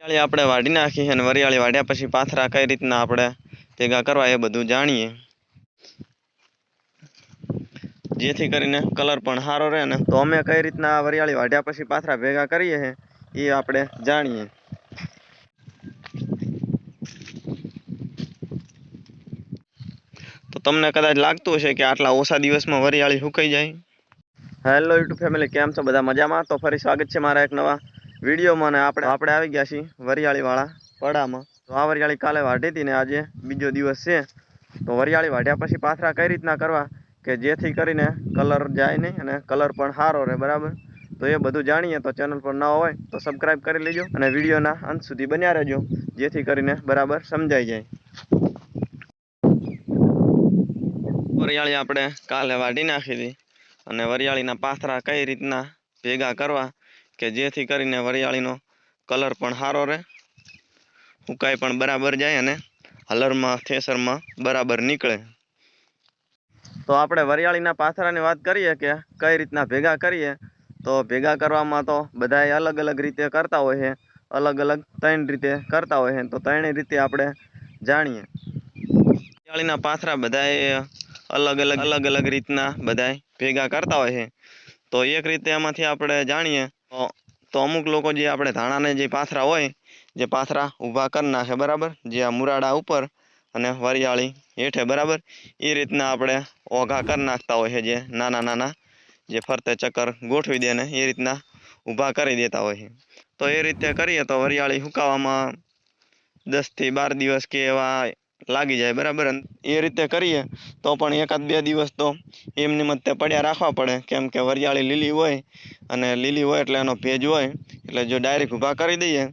વરિયાળી આપણે વાઢી નાખી છે અને વરિયાળી વાઢ્યા પછી પાથરા કઈ રીતના આપણે ભેગા કરવા એ બધું જાણીએ, જેથી કરીને કલર પણ સારો રહે ને. તો અમે કઈ રીતના વરિયાળી વાઢ્યા પછી પાથરા ભેગા કરીએ છે એ આપણે જાણીએ. તો તમને કદાચ લાગતું હશે કે આટલા ઓછા દિવસમાં વરિયાળી સુકાઈ જાય. હેલો યુટ્યુબ ફેમિલી, કેમ છો? બધા મજામાં? તો ફરી સ્વાગત છે મારા એક નવા વિડીયોમાં. ને આપણે આવી ગયા છીએ વરિયાળી વાળા પડામાં. તો આ વરિયાળી કાલે વાઢી હતી ને આજે બીજો દિવસ છે. તો વરિયાળી વાઢ્યા પછી પાથરા કઈ રીતના કરવા કે જેથી કરીને કલર જાય નહીં અને કલર પણ સારો રહે, બરાબર. તો એ બધું જાણીએ. તો ચેનલ પર ન હોય તો સબસ્ક્રાઈબ કરી લેજો અને વિડીયોના અંત સુધી બન્યા રહેજો, જેથી કરીને બરાબર સમજાઈ જાય. વરિયાળી આપણે કાલે વાઢી નાખી હતી અને વરિયાળીના પાથરા કઈ રીતના ભેગા કરવા કે જેથી કરીને વરિયાળીનો કલર પણ સારો રહે, સુકાઈ પણ બરાબર જાય અને હલરમાં થેસરમાં બરાબર નીકળે. તો આપણે વરિયાળીના પાથરાની વાત કરીએ કે કઈ રીતના ભેગા કરીએ. તો ભેગા કરવામાં તો બધા અલગ અલગ રીતે કરતા હોય છે, અલગ અલગ 3 રીતે કરતા હોય છે. તો 3 રીતે આપણે જાણીએ. વરિયાળીના પાથરા બધા અલગ અલગ રીતના બધા ભેગા કરતા હોય છે. તો એક રીતે એમાંથી આપણે જાણીએ તો અમુક લોકો જે આપણે ધાણાને જે પાથરા હોય, જે પાથરા ઊભા કરી નાખે, બરાબર, જે આ મુરાડા ઉપર અને વરિયાળી હેઠે, બરાબર, એ રીતના આપણે ઓઘા કરી નાખતા હોય છે. જે નાના નાના જે ફરતે ચક્કર ગોઠવી દે ને એ રીતના ઊભા કરી દેતા હોય છે. તો એ રીતે કરીએ તો વરિયાળી સુકાવામાં 10 થી 12 દિવસ કે એવા લાગી જાય, બરાબર. એ રીતે કરીએ તો પણ 1-2 દિવસ તો એમની મતે પડ્યા રાખવા પડે, કેમ કે વરિયાળી લીલી હોય અને લીલી હોય એટલે એનો ભેજ હોય, એટલે જો ડાયરેક્ટ ઊભા કરી દઈએ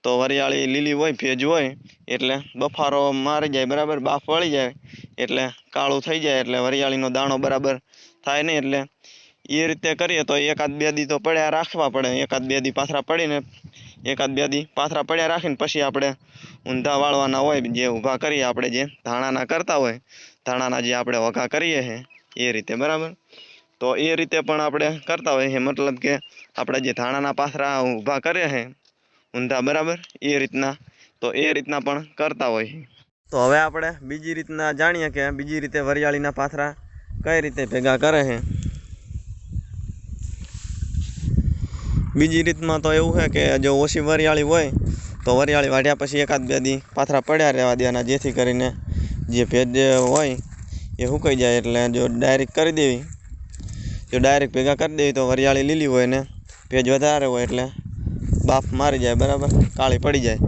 તો વરિયાળી લીલી હોય, ભેજ હોય એટલે બફારો મારી જાય, બરાબર, બાફ વળી જાય એટલે કાળું થઈ જાય, એટલે વરિયાળીનો દાણો બરાબર થાય નહીં. એટલે એ રીતે કરીએ તો 1-2 દી તો પડ્યા રાખવા પડે. 1-2 દી પાથરા પડીને 1-2 દી પાથરા પડ્યા રાખીને પછી આપણે ઊંધા વાળવાના હોય, જે ઊભા કરીએ આપણે, જે ધાણાના કરતા હોય, ધાણાના જે આપણે વઘા કરીએ છે એ રીતે, બરાબર. તો એ રીતે પણ આપણે કરતા હોય છે, મતલબ કે આપણે જે ધાણાના પાથરા ઊભા કરીએ છે ઊંધા, બરાબર, એ રીતના. તો એ રીતના પણ કરતા હોય છે. તો હવે આપણે બીજી રીતના જાણીએ કે બીજી રીતે વરિયાળીના પાથરા કઈ રીતે ભેગા કરે છે. બીજી રીતમાં તો એવું છે કે જો ઓછી વરિયાળી હોય તો વરિયાળી વાઢ્યા પછી 1-2 દી પાથરા પડ્યા રહેવા દેવાના, જેથી કરીને જે ભેજ હોય એ સુકાઈ જાય. એટલે જો ડાયરેક્ટ કરી દેવી, જો ડાયરેક્ટ ભેગા કરી દેવી તો વરિયાળી લીલી હોય ને ભેજ વધારે હોય એટલે બાફ મારી જાય, બરાબર, કાળી પડી જાય.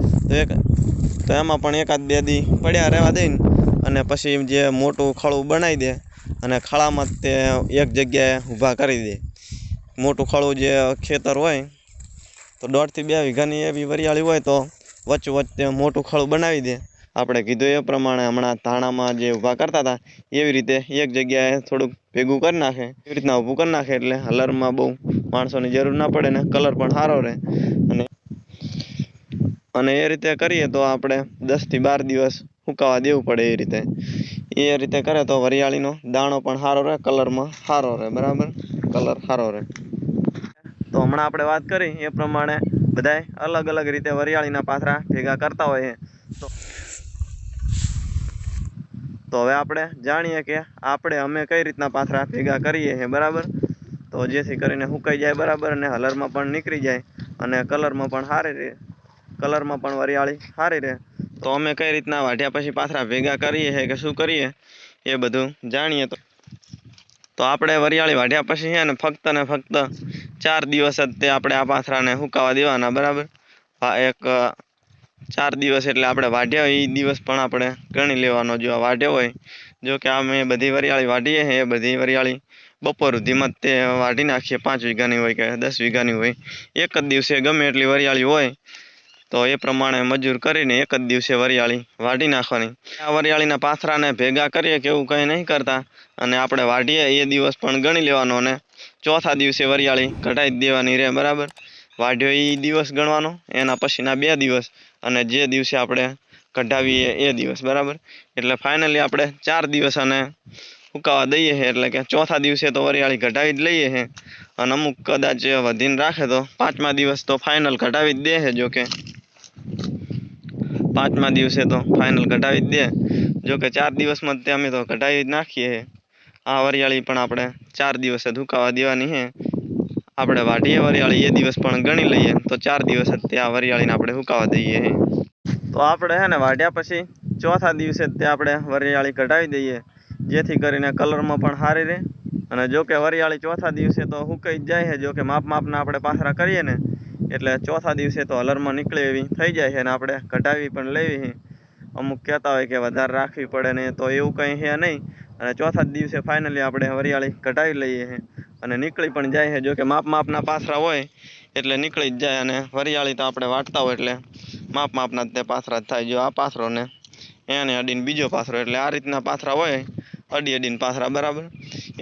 તો એમાં પણ 1-2 દી પડ્યા રહેવા દઈને અને પછી જે મોટું ખળું બનાવી દે અને ખળામાં તે એક જગ્યાએ ઊભા કરી દે. મોટું ખળું જે ખેતર હોય તો 1.5 થી 2 વીઘાની એવી વરિયાળી હોય તો વચ્ચે મોટું ખળું બનાવી દે. આપણે કીધું એ પ્રમાણે હમણાં ધાણામાં જે ઊભા કરતા હતા એવી રીતે એક જગ્યાએ થોડુંક ભેગું કરી નાખે, એવી રીતના ઊભું કરી નાખે એટલે હલરમાં બહુ માણસોની જરૂર ના પડે ને કલર પણ સારો રહે. અને એ રીતે કરીએ તો આપણે 10 થી 12 દિવસ સુકાવા દેવું પડે. એ રીતે કરે તો વરિયાળીનો દાણો પણ સારો રહે, કલરમાં સારો રહે, બરાબર, કલર સારો રહે. તો હમણાં આપણે વાત કરી એ પ્રમાણે બધા અલગ અલગ રીતે વરિયાળીના પાથરા ભેગા કરતા હોય છે. તો હવે આપણે જાણીએ કે અમે કઈ રીતના પાથરા ભેગા કરીએ છીએ, બરાબર. તો જેથી કરીને સુકાઈ જાય, બરાબર, અને હલરમાં પણ નીકળી જાય અને કલરમાં પણ સારી રહે, કલરમાં પણ વરિયાળી સારી રહે. તો અમે કઈ રીતના વાઢ્યા પછી પાથરા ભેગા કરીએ છીએ કે શું કરીએ એ બધું જાણીએ. તો આપણે વરિયાળી વાઢ્યા પછી છે ને ફક્ત 4 દિવસ જ તે આપણે આ પાથરાને સુકાવા દેવાના, બરાબર. 4 દિવસ એટલે આપણે વાઢ્યા એ દિવસ પણ આપણે ગણી લેવાનો. જો વાઢ્યો હોય, જો કે અમે બધી વરિયાળી વાઢીએ છીએ એ બધી વરિયાળી બપોર સુધીમાં તે વાઢી નાખીએ. 5 વીઘાની હોય કે 10 વીઘાની હોય, એક જ દિવસે ગમે એટલી વરિયાળી હોય તો એ પ્રમાણે મજૂર કરીને એક જ દિવસે વરિયાળી વાઢી નાખવાની. આ વરિયાળીના પાથરાને ભેગા કરીએ કે એવું કંઈ નહીં કરતા, અને આપણે વાઢીએ એ દિવસ પણ ગણી લેવાનો અને ચોથા દિવસે વરિયાળી કઢાવી દેવાની રહે, બરાબર. વાઢ્યો એ દિવસ ગણવાનો, એના પછીના 2 દિવસ અને જે દિવસે આપણે કઢાવીએ એ દિવસ, બરાબર. એટલે ફાઇનલી આપણે 4 દિવસ અને સુકાવા દઈએ છીએ. એટલે કે ચોથા દિવસે તો વરિયાળી કઢાવી જ લઈએ છીએ અને અમુક કદાચ વધીને રાખે તો 5મા દિવસ તો ફાઇનલ કઢાવી જ દે છે. જો કે પાંચમા દિવસે તો ફાઇનલ કઢાવી જ દે. જો કે 4 દિવસમાં જ અમે તો કઢાવી જ નાખીએ. આ વરિયાળી પણ આપણે 4 દિવસે ધુકાવા દેવાની છે. આપણે વાઢીએ વરિયાળી એ દિવસ પણ ગણી લઈએ તો 4 દિવસ જ તે આ વરિયાળીને આપણે હુકાવા દઈએ. તો આપણે છે ને વાઢ્યા પછી ચોથા દિવસે જ તે આપણે વરિયાળી કઢાવી દઈએ, જેથી કરીને કલરમાં પણ સારી રહે. અને જો કે વરિયાળી ચોથા દિવસે તો હુકાઈ જ જાય છે. જો કે માપના આપણે પાથરા કરીએ ને એટલે ચોથા દિવસે તો હલરમાં નીકળે એવી થઈ જાય છે. અને આપણે કઢાવી પણ લેવી છે. અમુક કહેતા હોય કે વધારે રાખવી પડે ને, તો એવું કંઈ છે નહીં. અને ચોથા દિવસે ફાઇનલી આપણે વરિયાળી કઢાવી લઈએ છીએ અને નીકળી પણ જાય છે. જો કે માપના પાથરા હોય એટલે નીકળી જ જાય. અને વરિયાળી તો આપણે વાટતા હોય એટલે માપના તે પાથરા જ થાય. જો આ પાથરો ને એને અડીને બીજો પાથરો, એટલે આ રીતના પાથરા હોય અડીને પાથરા, બરાબર.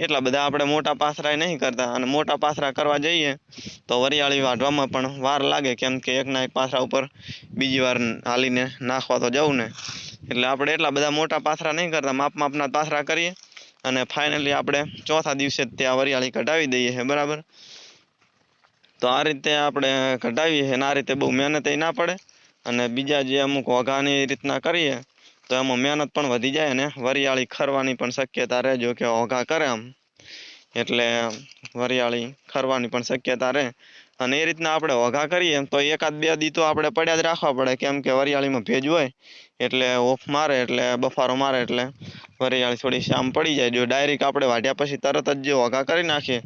એટલા બધા આપણે મોટા પાથરા નહીં કરતા. અને મોટા પાથરા કરવા જઈએ તો વરિયાળી વાઢવામાં પણ વાર લાગે, કેમ કે એકના એક પાથરા ઉપર બીજી વાર હાલીને નાખવા તો જવું ને, એટલે આપણે એટલા બધા મોટા પાથરા નહીં કરતા, માપના પાથરા કરીએ. અને ફાઇનલી આપણે ચોથા દિવસે જ ત્યાં વરિયાળી કઢાવી દઈએ છે, બરાબર. તો આ રીતે આપણે કઢાવીએ છીએ. અને આ રીતે બહુ મહેનત ના પડે. અને બીજા જે અમુક ઓઘાની રીતના કરીએ તો એમાં મહેનત પણ વધી જાય અને વરિયાળી ખરવાની પણ શક્યતા રહે. જો કે ઓઘા કરે આમ એટલે વરિયાળી ખરવાની પણ શક્યતા રહે. અને એ રીતના આપણે ઓઘા કરીએ તો 1-2 દી તો આપણે પડ્યા જ રાખવા પડે, કેમ કે વરિયાળીમાં ભેજ હોય એટલે ઓફ મારે, એટલે બફારો મારે એટલે વરિયાળી થોડી શ્યામ પડી જાય. જો ડાયરેક્ટ આપણે વાઢ્યા પછી તરત જ જે ઓઘા કરી નાખીએ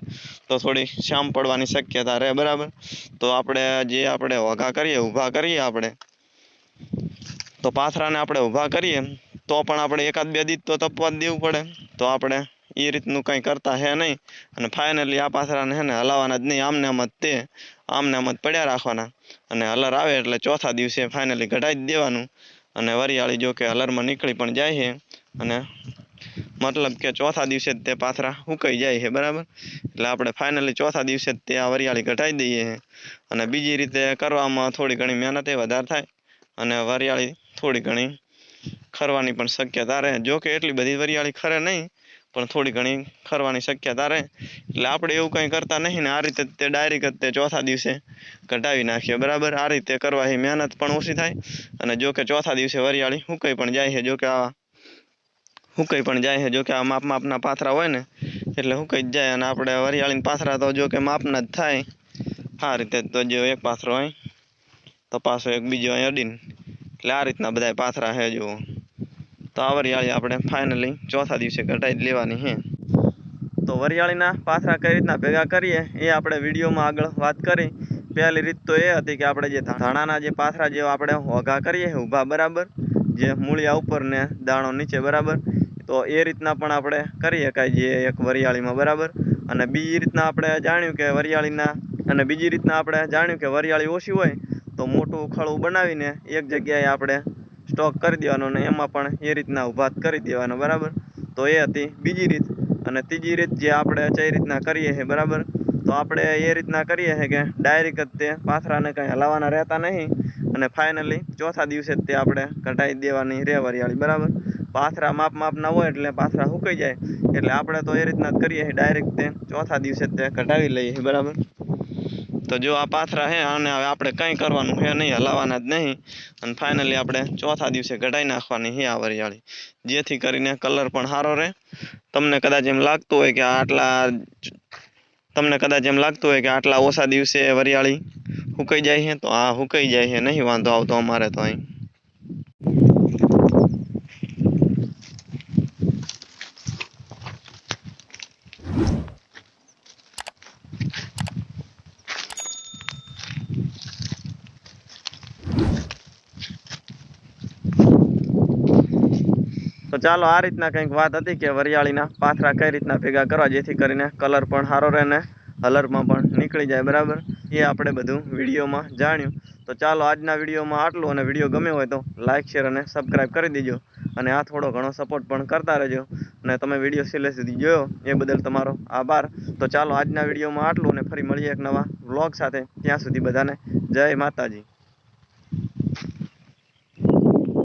તો થોડી શ્યામ પડવાની શક્યતા રહે, બરાબર. તો આપણે ઓઘા કરીએ, ઊભા કરીએ આપણે તો પાથરાને આપણે ઊભા કરીએ તો પણ આપણે 1-2 દી તો તપવા જ દેવું પડે. તો આપણે એ રીતનું કંઈ કરતા હે નહીં. અને ફાઇનલી આ પાથરાને છે ને હલાવવાના જ નહીં, આમને આમ જ પડ્યા રાખવાના. અને હલર આવે એટલે ચોથા દિવસે ફાઇનલી કઢાવી જ દેવાનું. અને વરિયાળી જો કે હલરમાં નીકળી પણ જાય છે. અને મતલબ કે ચોથા દિવસે જ તે પાથરા સુકાઈ જાય છે, બરાબર. એટલે આપણે ફાઇનલી ચોથા દિવસે જ તે આ વરિયાળી કઢાવી દઈએ છીએ. અને બીજી રીતે કરવામાં થોડી ઘણી મહેનત વધારે થાય અને વરિયાળી થોડી ઘણી ખરવાની પણ શક્યતા રહે. જો કે એટલી બધી વરિયાળી ખરે નહીં, પણ થોડી ઘણી ખરવાની શક્યતા રહે. એટલે આપણે એવું કંઈ કરતા નહીં ને આ રીતે તે ડાયરેક્ટ તે ચોથા દિવસે કઢાવી નાખીએ, બરાબર. આ રીતે કરવાથી મહેનત પણ ઓછી થાય. અને જો કે ચોથા દિવસે વરિયાળી સુકાઈ પણ જાય છે. જો કે આ માપના પાથરા હોય ને એટલે સુકાઈ જ જાય. અને આપણે વરિયાળીના પાથરા તો જો કે માપના જ થાય. આ રીતે તો જો એક પાથરો હોય તો પાછો એક બીજો અહીં અડીને, એટલે આ રીતના બધા પાથરા છે. જુઓ તો આ વરિયાળી આપણે ફાઇનલી ચોથા દિવસે કઢાવી જ લેવાની છે. તો વરિયાળીના પાથરા કઈ રીતના ભેગા કરીએ એ આપણે વિડીયોમાં આગળ વાત કરી. પહેલી રીત તો એ હતી કે આપણે જે ધાણાના જે પાથરા જે આપણે ઓઘા કરીએ ઊભા, બરાબર, જે મૂળિયા ઉપર ને દાણો નીચે, બરાબર. તો એ રીતના પણ આપણે કરી શકાય જે એક વરિયાળીમાં, બરાબર. અને બીજી રીતના આપણે જાણ્યું કે વરિયાળી ઓછી હોય તો મોટું ખળું બનાવીને એક જગ્યાએ આપણે સ્ટોક કરી દેવાનો અને એમાં પણ એ રીતના ઊભા કરી દેવાનો, બરાબર. તો એ હતી બીજી રીત. અને ત્રીજી રીત જે આપણે જે રીતના કરીએ છીએ, બરાબર. તો આપણે એ રીતના કરીએ છીએ કે ડાયરેક્ટ જ તે પાથરાને કંઈ હલાવવાના રહેતા નહીં. અને ફાઇનલી ચોથા દિવસે જ તે આપણે કઢાવી દેવાની રહે વરિયાળી, બરાબર. પાથરા માપના હોય એટલે પાથરા સુકાઈ જાય. એટલે આપણે તો એ રીતના જ કરીએ છીએ, ડાયરેક્ટ તે ચોથા દિવસે જ તે કઢાવી લઈએ છીએ, બરાબર. તો જો આ પાથરા છે અને હવે આપણે કંઈ કરવાનું છે નહીં, હલાવવાના જ નહીં. અને ફાઇનલી આપણે ચોથા દિવસે કઢાવી નાખવાની છે આ વરિયાળી, જેથી કરીને કલર પણ સારો રહે. તમને કદાચ એમ લાગતું હોય કે આટલા ઓછા દિવસે વરિયાળી સુકાઈ જાય છે, તો આ સુકાઈ જાય છે, નહીં વાંધો આવતો અમારે તો અહીં. તો ચાલો આ રીતના કંઈક વાત હતી કે વરિયાળીના પાથરા કઈ રીતના ભેગા કરવા જેથી કરીને કલર પણ સારો રહે ને હલરમાં પણ નીકળી જાય, બરાબર. એ આપણે બધું વિડીયોમાં જાણ્યું. તો ચાલો આજના વિડીયોમાં આટલું. અને વિડીયો ગમ્યો હોય તો લાઇક, શેર અને સબસ્ક્રાઈબ કરી દેજો. અને આ થોડો ઘણો સપોર્ટ પણ કરતા રહેજો. અને તમે વિડીયો છેલ્લે સુધી જોયો એ બદલ તમારો આભાર. તો ચાલો આજના વિડીયોમાં આટલું અને ફરી મળીએ એક નવા વ્લોગ સાથે. ત્યાં સુધી બધાને જય માતાજી.